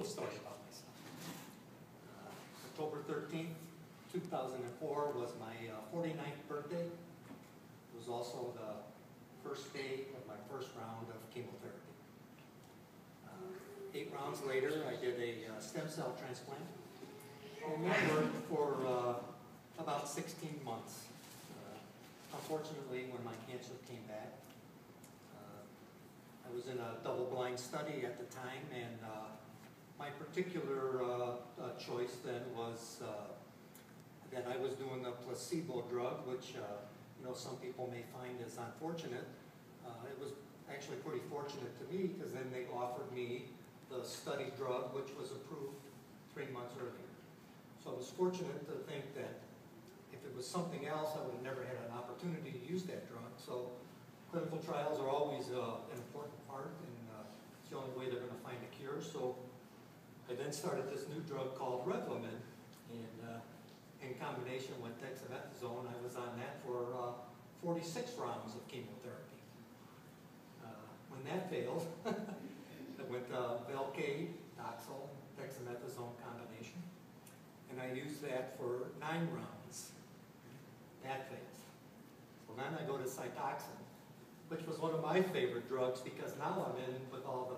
little story about myself. October 13th, 2004 was my 49th birthday. It was also the first day of my first round of chemotherapy. 8 rounds later, I did a stem cell transplant. And that worked for about 16 months. Unfortunately, when my cancer came back, I was in a double-blind study at the time, and my particular choice then was that I was doing a placebo drug, which some people may find as unfortunate. It was actually pretty fortunate to me, because then they offered me the study drug, which was approved 3 months earlier. So I was fortunate to think that if it was something else, I would have never had an opportunity to use that drug. So clinical trials are always an important part, and it's the only way they're going to find a cure. So I then started this new drug called Revlimid, and in combination with dexamethasone, I was on that for 46 rounds of chemotherapy. When that failed, I went to Velcade, Doxil, dexamethasone combination, and I used that for 9 rounds. That failed. Well, then I go to Cytoxin, which was one of my favorite drugs, because now I'm in with all the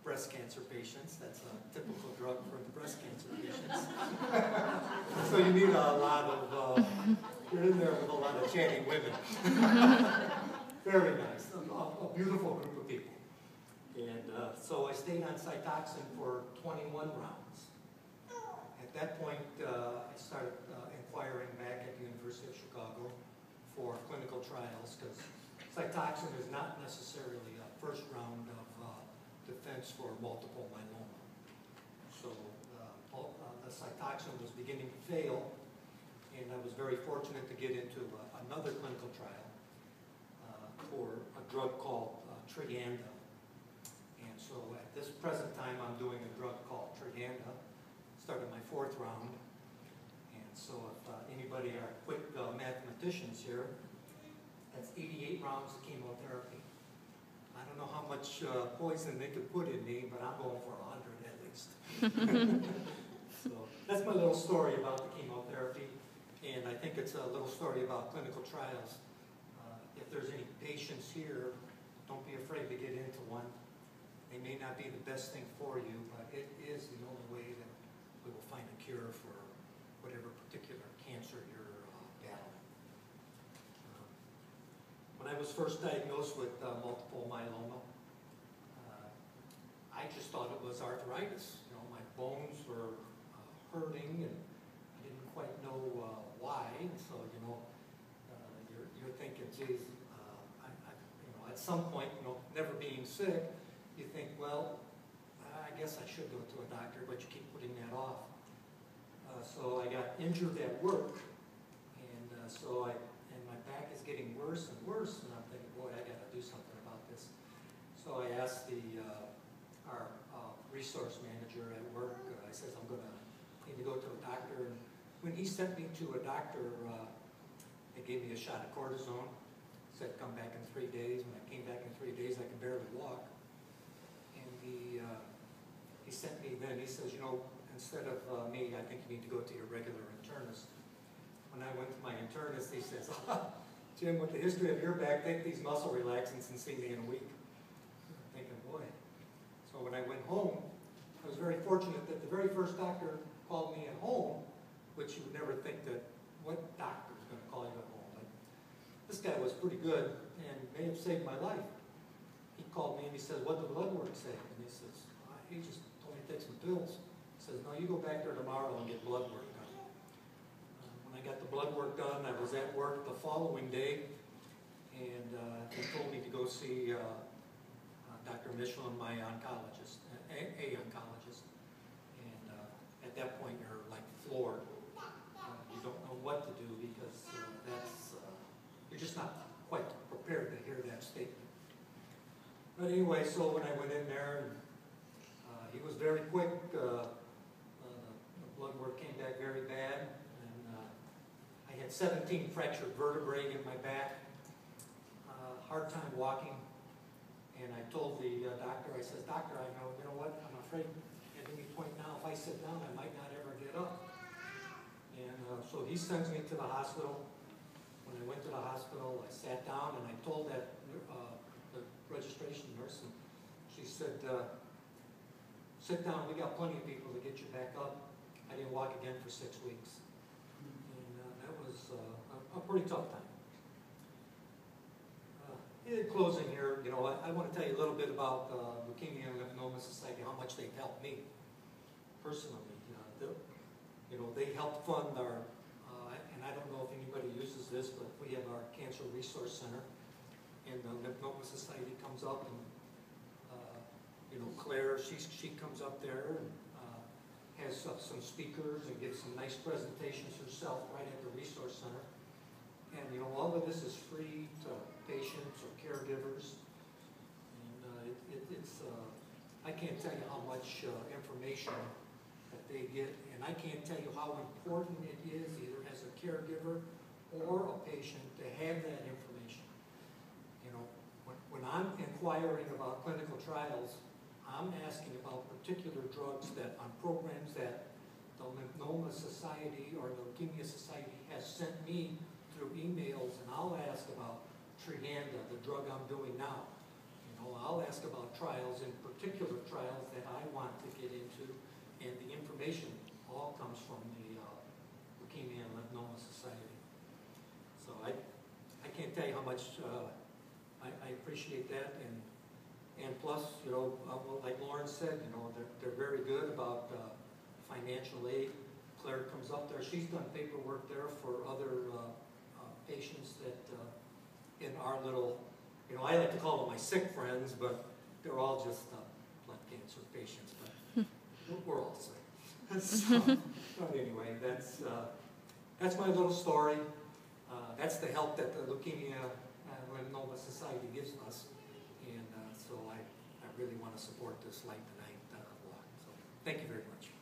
breast cancer patients. That's a typical drug for the breast cancer patients. So you need a lot of, you're in there with a lot of chatty women. Very nice, a beautiful group of people. And so I stayed on Cytoxin for 21 rounds. At that point, I started inquiring back at the University of Chicago for clinical trials, because Cytoxin is not necessarily a first round of defense for multiple myeloma. So the Cytoxin was beginning to fail, and I was very fortunate to get into another clinical trial for a drug called Triganda. And so at this present time, I'm doing a drug called Triganda. Started my 4th round. And so if anybody are quick mathematicians here, that's 88 rounds of chemotherapy. I don't know how much poison they could put in me, but I'm going for 100 at least. So that's my little story about the chemotherapy, and I think it's a little story about clinical trials. If there's any patients here, don't be afraid to get into one. They may not be the best thing for you, but it is the only way that we will find a cure for whatever particular cancer you're battling. When I was first diagnosed with multiple myeloma, I just thought it was arthritis. My bones were hurting, and I didn't quite know why. And so, you're thinking, geez, at some point, never being sick, you think, well, I guess I should go to a doctor, but you keep putting that off. So I got injured at work, and and my back is getting worse and worse, and I'm thinking, boy, I got to do something about this. So I asked our resource manager at work. I says, I'm going to need to go to a doctor. And when he sent me to a doctor, they gave me a shot of cortisone. Said, come back in 3 days. When I came back in 3 days, I could barely walk. And he sent me then, he says, instead of me, I think you need to go to your regular internist. When I went to my internist, he says, Jim, with the history of your back, take these muscle relaxants and see me in a week. I'm thinking, boy. So when I went home, I was very fortunate that the very first doctor called me at home, which you would never think that, what doctor is going to call you at home? But this guy was pretty good and may have saved my life. He called me and he says, what did the blood work say? And he says, he just told me to take some pills. He says, no, you go back there tomorrow and get blood work done. When I got the blood work done, I was at work the following day, and he told me to go see Dr. Michelin, my oncologist, a oncologist. And at that point, you're like floored. You don't know what to do, because you're just not quite prepared to hear that statement. But anyway, so when I went in there, he was very quick. The blood work came back very bad, and I had 17 fractured vertebrae in my back, hard time walking. And I told the doctor, I says, doctor, you know what, I'm afraid at made me point now, if I sit down, I might not ever get up. And so he sends me to the hospital. When I went to the hospital, I sat down and I told the registration nurse, and she said, sit down, we got plenty of people to get you back up. I didn't walk again for 6 weeks. And that was a pretty tough time. In closing here, I want to tell you a little bit about Leukemia and Lymphoma Society, how much they've helped me personally. They helped fund our, and I don't know if anybody uses this, but we have our Cancer Resource Center, and the Lymphoma Society comes up, and Claire, she comes up there and has some speakers and gives some nice presentations herself right at the Resource Center. And all of this is free to patients or caregivers. And I can't tell you how much information that they get, and I can't tell you how important it is, either as a caregiver or a patient, to have that information. When I'm inquiring about clinical trials, I'm asking about particular drugs on programs that the Lymphoma Society or the Leukemia Society has sent me through emails, and I'll ask about Trihanda, the drug I'm doing now. I'll ask about trials, in particular trials that I want to get into, and the information all comes from the Leukemia and Lymphoma Society. So I can't tell you how much I appreciate that, and plus, like Lauren said, they're very good about financial aid. Claire comes up there. She's done paperwork there for other patients that in our little, I like to call them my sick friends, but they're all just blood cancer patients, but we're all sick. So, but anyway, that's my little story. That's the help that the Leukemia and Lymphoma Society gives us, and so I really want to support this Light the Night walk. So thank you very much.